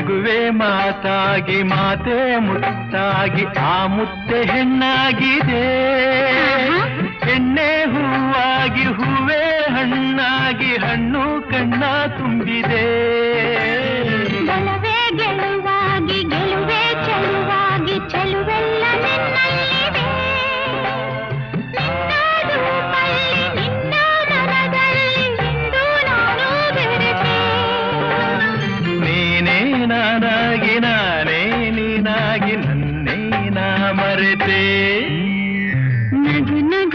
ನಗುವೆ ಮಾತಾಗಿ ಮಾತೆ ಮುತ್ತಾಗಿ ಆ ಮುತ್ತೆ ಹೆಣ್ಣಾಗಿದೆ. ಹೆಣ್ಣೆ ಹೂವಾಗಿ ಹೂವೇ ಹಣ್ಣಾಗಿ ಹಣ್ಣು ಕಣ್ಣ ತುಂಬಿದೆ. ಗೆಲುವೆ ಗೆಲುವಾಗಿ ಗೆಲುವೆ ಚೆಲುವಾಗಿ ಚೆಲುವೆಲ್ಲ ನಿನ್ನಲ್ಲಿದೆ. ನಿನ್ನ ರೂಪಲ್ಲಿ ನಿನ್ನ ಮನದಲ್ಲಿ ಇಂದು ನಾನು ಬೆರೆತೆ. ನೀನೇ ನಾನಾಗಿ ನಾನೇ ನೀನಾಗಿ ನನ್ನೇ ನಾ ಮರೆತೆ. ನಗು ನಗು